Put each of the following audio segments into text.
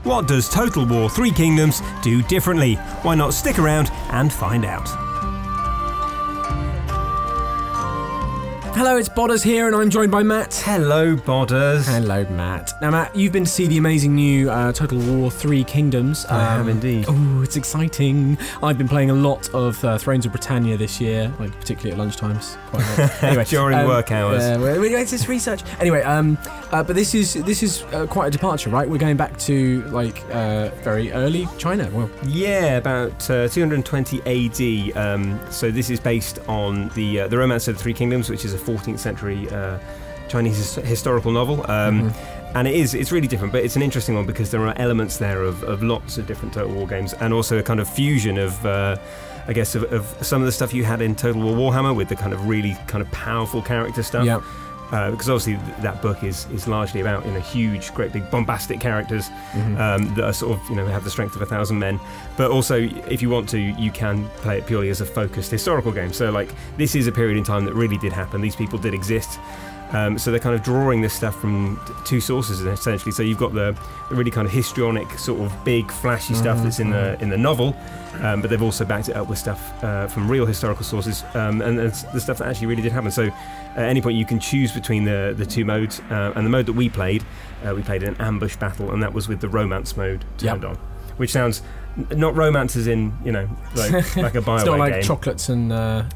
What does Total War 3 Kingdoms do differently? Why not stick around and find out? Hello, it's Bodders here, and I'm joined by Matt. Hello, Bodders. Hello, Matt. Now, Matt, you've been to see the amazing new Total War 3 Kingdoms. I have indeed. Oh, it's exciting. I've been playing a lot of Thrones of Britannia this year, like particularly at lunchtimes. Quite a lot. Anyway, during work hours. It's just research. Anyway, but this is quite a departure, right? We're going back to like very early China. Well, yeah, about 220 AD. So this is based on the Romance of the Three Kingdoms, which is a 14th century Chinese historical novel. And it's really different, but it's an interesting one because there are elements there of lots of different Total War games, and also a kind of fusion of I guess of some of the stuff you had in Total War Warhammer with the kind of really kind of powerful character stuff. Yeah. Because obviously that book is largely about huge, great big bombastic characters that are sort of have the strength of 1,000 men. But also, if you want to, you can play it purely as a focused historical game. So like this is a period in time that really did happen. These people did exist. So they're kind of drawing this stuff from two sources essentially. So you've got the really kind of histrionic sort of big flashy stuff that's in the novel, but they've also backed it up with stuff from real historical sources, and the stuff that actually really did happen. So at any point you can choose between the two modes, and the mode that we played an ambush battle, and that was with the romance mode turned on, which sounds not romance as in like a BioWare game. It's not like chocolates and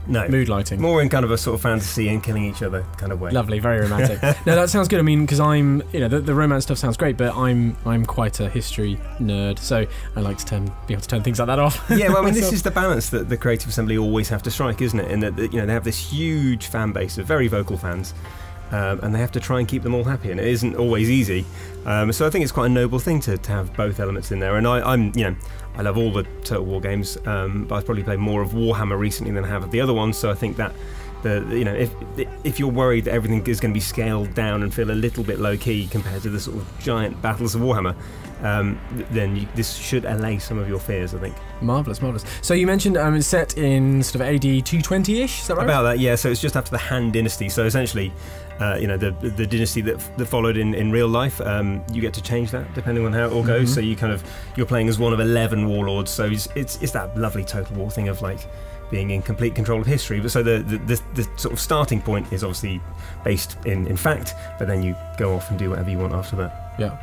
mood lighting. More in kind of a sort of fantasy and killing each other kind of way. Lovely, very romantic. No, that sounds good. I mean, because I'm the romance stuff sounds great, but I'm quite a history nerd, so I like to be able to turn things like that off. Yeah, well, I mean, this is the balance that the Creative Assembly always have to strike, isn't it? In that they have this huge fan base of very vocal fans. And they have to try and keep them all happy, and it isn't always easy. So I think it's quite a noble thing to have both elements in there. And I love all the Total War games, but I've probably played more of Warhammer recently than I have of the other ones. So I think that if you're worried that everything is going to be scaled down and feel a little bit low key compared to the sort of giant battles of Warhammer, then this should allay some of your fears, I think. Marvellous. So you mentioned it's set in sort of AD 220-ish, is that right? About that, yeah. So it's just after the Han Dynasty. So essentially, the dynasty that followed in real life, you get to change that depending on how it all goes. So you're playing as one of 11 warlords. So it's that lovely Total War thing of like being in complete control of history. But so the sort of starting point is obviously based in fact, but then you go off and do whatever you want after that. Yeah.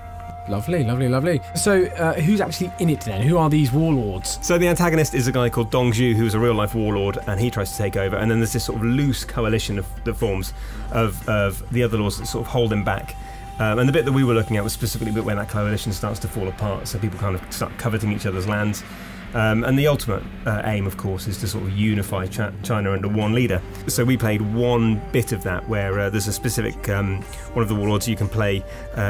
Lovely. So, who's actually in it then? Who are these warlords? So the antagonist is a guy called Dong Zhu, who's a real-life warlord, and he tries to take over. And then there's this sort of loose coalition that forms of the other lords that sort of hold him back. And the bit that we were looking at was specifically the bit when that coalition starts to fall apart. So people kind of start coveting each other's lands. And the ultimate aim, of course, is to sort of unify China under one leader. So we played one bit of that where there's a specific one of the warlords you can play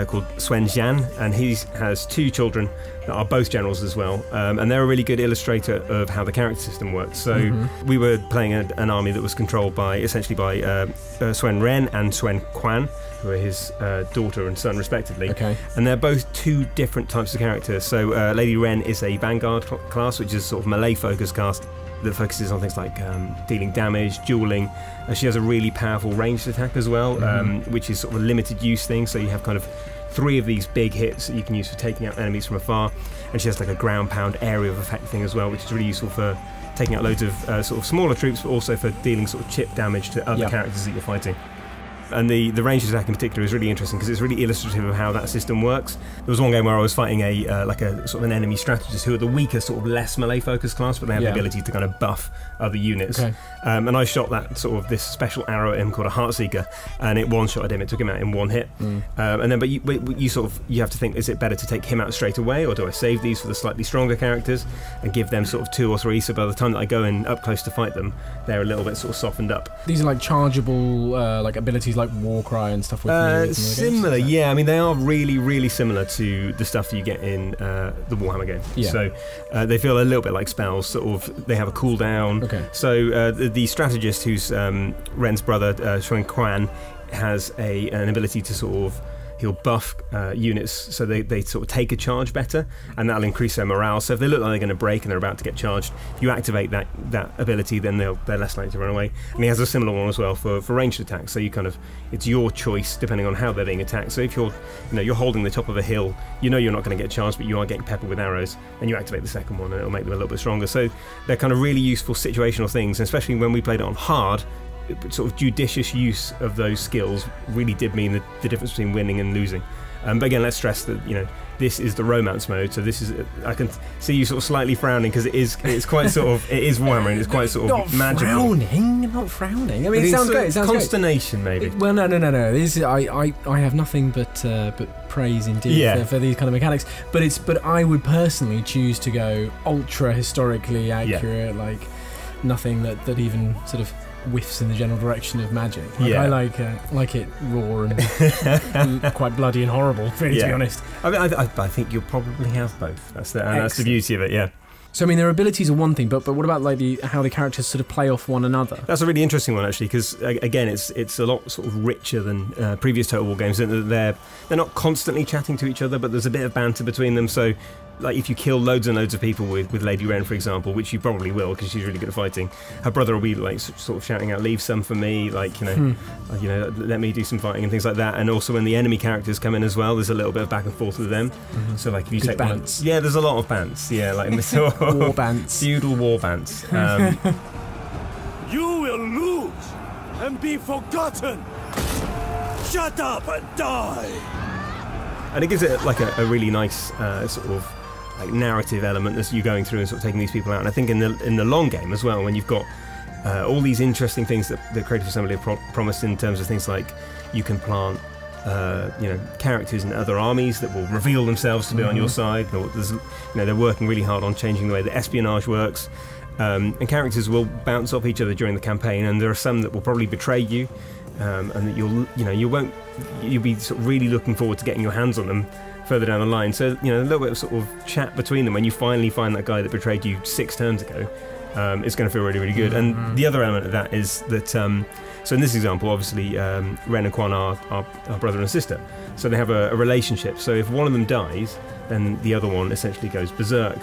called Suen Jian, and he has two children that are both generals as well, and they're a really good illustrator of how the character system works. So we were playing an army that was controlled essentially by Suen Ren and Suen Quan, who are his daughter and son respectively. Okay. And they're both two different types of characters. So Lady Ren is a Vanguard class, which is sort of melee focused cast that focuses on things like dealing damage, dueling. She has a really powerful ranged attack as well, which is sort of a limited use thing. So you have kind of 3 of these big hits that you can use for taking out enemies from afar. And she has like a ground pound area of effect thing as well, which is really useful for taking out loads of sort of smaller troops, but also for dealing sort of chip damage to other characters that you're fighting. And the ranged attack in particular is really interesting because it's really illustrative of how that system works. There was one game where I was fighting a sort of an enemy strategist who are the weaker, sort of less melee focused class, but they have the ability to kind of buff other units. Okay. And I shot that sort of this special arrow at him called a Heartseeker, and it one-shotted him. It took him out in one hit. And then, but you have to think: is it better to take him out straight away, or do I save these for the slightly stronger characters and give them sort of 2 or 3? So by the time that I go in up close to fight them, they're a little bit sort of softened up. These are like chargeable like abilities like Warcry and stuff with similar, yeah. I mean, they are really similar to the stuff that you get in the Warhammer game. Yeah. So they feel a little bit like spells. Sort of, they have a cooldown. Okay. So the strategist, who's Ren's brother, Suen Quan, has an ability to sort of he'll buff units so they sort of take a charge better, and that'll increase their morale. So if they look like they're going to break and they're about to get charged, if you activate that ability, then they're less likely to run away. And he has a similar one as well for ranged attacks. So it's your choice depending on how they're being attacked. So if you're holding the top of a hill, you're not going to get charged, but you are getting peppered with arrows, and you activate the second one, and it'll make them a little bit stronger. So they're kind of really useful situational things, and especially when we played it on hard. Sort of judicious use of those skills really did mean the difference between winning and losing. But again, let's stress that this is the romance mode, so this is I can see you sort of slightly frowning because it's quite sort of it is Warhammer and it's quite sort of magical. Not frowning. I mean, it sounds great. It sounds consternation, great. maybe. Well, no. I have nothing but praise indeed for these kind of mechanics. But I would personally choose to go ultra historically accurate, like nothing that even sort of whiffs in the general direction of magic. I like it raw and quite bloody and horrible, really, to be honest. I think you'll probably have both. That's the beauty of it. Yeah. So I mean, their abilities are one thing, but what about like how the characters sort of play off one another? That's a really interesting one actually, because again, it's a lot sort of richer than previous Total War games. They're not constantly chatting to each other, but there's a bit of banter between them. So, like if you kill loads and loads of people with Lady Wren, for example, which you probably will because she's really good at fighting, her brother will be like sort of shouting out, "Leave some for me," like let me do some fighting and things like that. And also when the enemy characters come in as well, there's a little bit of back and forth with them. Mm-hmm. So like if you take bants. There's a lot of bants. Yeah, like war bants, feudal war bants. You will lose and be forgotten. Shut up and die. And it gives it like a really nice sort of like narrative element as you're going through and sort of taking these people out. And I think in the long game as well, when you've got all these interesting things that Creative Assembly have promised in terms of things like you can plant characters in other armies that will reveal themselves to be on your side. They're working really hard on changing the way that espionage works. And characters will bounce off each other during the campaign, and there are some that will probably betray you, and that you'll be sort of really looking forward to getting your hands on them further down the line. So a little bit of sort of chat between them when you finally find that guy that betrayed you 6 turns ago. It's going to feel really, really good. And the other element of that is that so in this example, obviously Ren and Quan are brother and sister, so they have a relationship. So if one of them dies, then the other one essentially goes berserk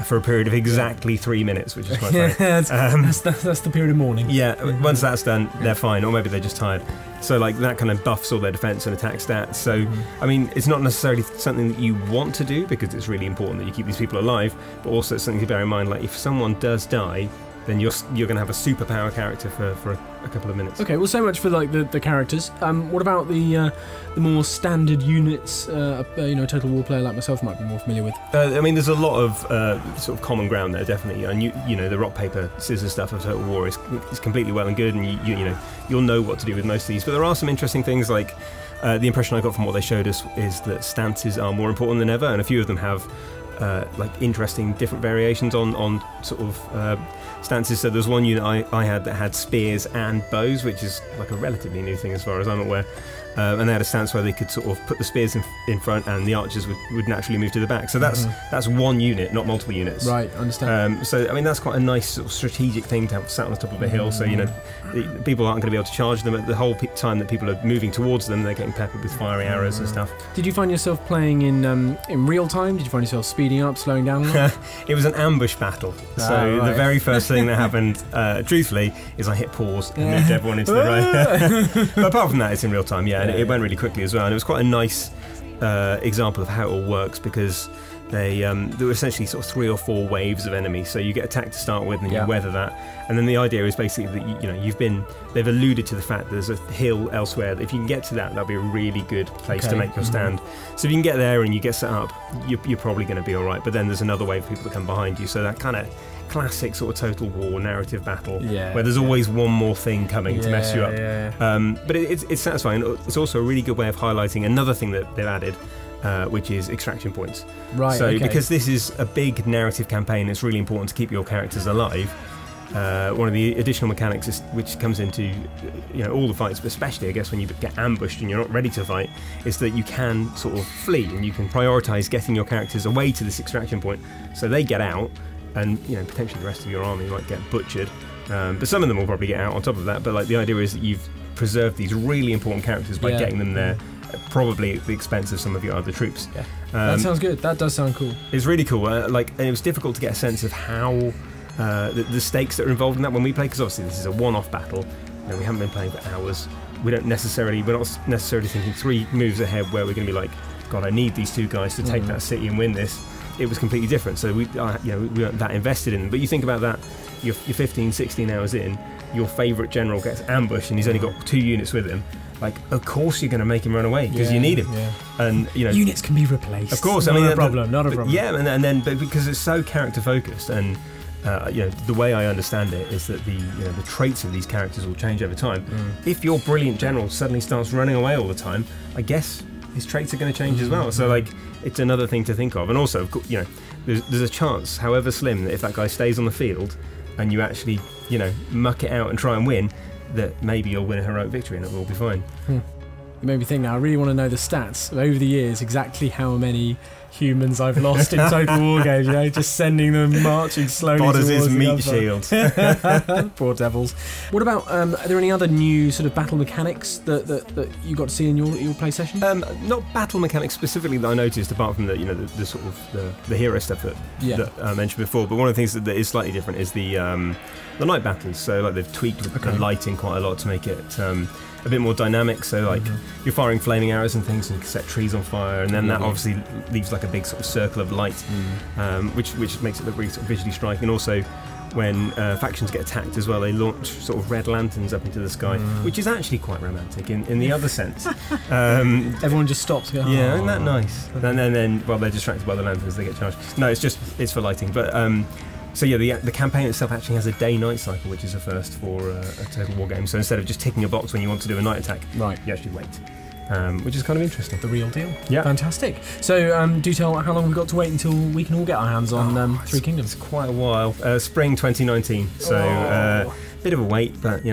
for a period of exactly 3 minutes, which is quite funny. That's the period of mourning. Yeah, once that's done, they're fine, or maybe they're just tired. So like that kind of buffs all their defense and attack stats. So I mean, it's not necessarily something that you want to do because it's really important that you keep these people alive, but also it's something to bear in mind. Like if someone does die, then you're going to have a superpower character for a couple of minutes. Okay, well, so much for like the characters. What about the more standard units? A Total War player like myself might be more familiar with. I mean, there's a lot of sort of common ground there, definitely. And the rock paper scissors stuff of Total War is completely well and good, and you'll know what to do with most of these. But there are some interesting things like the impression I got from what they showed us is that stances are more important than ever, and a few of them have like interesting different variations on sort of stances. So there's one unit I had that had spears and bows, which is like a relatively new thing as far as I'm aware. And they had a stance where they could sort of put the spears in front and the archers would naturally move to the back. So that's one unit, not multiple units. Right, understand. So I mean, that's quite a nice sort of strategic thing to have sat on the top of a hill. So people aren't going to be able to charge them at the whole time that people are moving towards them. They're getting peppered with fiery arrows and stuff. Did you find yourself playing in real time? Did you find yourself speeding up, slowing down a lot? It was an ambush battle. So the very first thing that happened, truthfully, is I hit pause and moved everyone into the right. But apart from that, it's in real time. Yeah. And it went really quickly as well, and it was quite a nice example of how it all works because there were essentially sort of 3 or 4 waves of enemies. So you get attacked to start with, and you weather that, and then the idea is basically that they've alluded to the fact that there's a hill elsewhere. That if you can get to that'll be a really good place to make your stand. So if you can get there and you get set up, you're probably going to be all right. But then there's another wave of people that come behind you. So that kind of classic sort of Total War narrative battle where there's always one more thing coming to mess you up. But it's satisfying. It's also a really good way of highlighting another thing that they've added, which is extraction points. Right. So because this is a big narrative campaign, it's really important to keep your characters alive. One of the additional mechanics which comes into all the fights, but especially I guess when you get ambushed and you're not ready to fight, is that you can sort of flee and you can prioritise getting your characters away to this extraction point so they get out. And potentially the rest of your army might get butchered, but some of them will probably get out on top of that. But like the idea is that you've preserved these really important characters by getting them there probably at the expense of some of your other troops. Yeah. That sounds good. That does sound cool. It's really cool. And it was difficult to get a sense of how the stakes that are involved in that when we play, because obviously this is a one-off battle. We haven't been playing for hours. We're not necessarily thinking 3 moves ahead where we're going to be like, God, I need these 2 guys to take that city and win this. It was completely different. So we weren't that invested in them. But you think about that, you're 15, 16 hours in, your favourite general gets ambushed and he's only got 2 units with him. Like, of course you're going to make him run away because you need him. Yeah. And units can be replaced. Of course, not a problem. Yeah, and then because it's so character focused, and the way I understand it is that the traits of these characters will change over time. If your brilliant general suddenly starts running away all the time, I guess his traits are going to change as well. So it's another thing to think of. And also, there's a chance, however slim, that if that guy stays on the field and you actually muck it out and try and win, that maybe you'll win a heroic victory and it will be fine. You made me think now. I really want to know the stats over the years, exactly how many humans I've lost in Total War games, just sending them marching slowly towards his the meat shield. Poor devils. What about, are there any other new sort of battle mechanics that you got to see in your play session? Not battle mechanics specifically that I noticed, apart from the sort of the hero stuff that I mentioned before, but one of the things that is slightly different is the night battles. So they've tweaked the lighting quite a lot to make it a bit more dynamic, so you're firing flaming arrows and things and you can set trees on fire, and then that obviously leaves like a big sort of circle of light, which makes it look really sort of visually striking. And also when factions get attacked as well, they launch sort of red lanterns up into the sky, which is actually quite romantic in the other sense. Everyone just stops and goes, isn't that nice? And then they're distracted by the lanterns, they get charged. No, it's for lighting, but so the campaign itself actually has a day-night cycle, which is a first for a Total War game. So instead of just ticking a box when you want to do a night attack, you actually wait, which is kind of interesting. The real deal. Yeah. Fantastic. So do tell how long we've got to wait until we can all get our hands on Three Kingdoms. It's quite a while. Spring 2019. So bit of a wait, but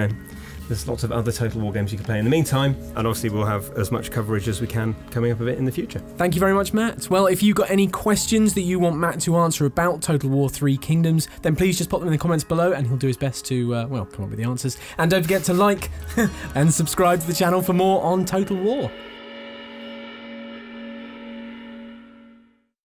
there's lots of other Total War games you can play in the meantime, and obviously we'll have as much coverage as we can coming up a bit in the future. Thank you very much, Matt. Well, if you've got any questions that you want Matt to answer about Total War 3 Kingdoms, then please just pop them in the comments below and he'll do his best to, come up with the answers. And don't forget to like and subscribe to the channel for more on Total War.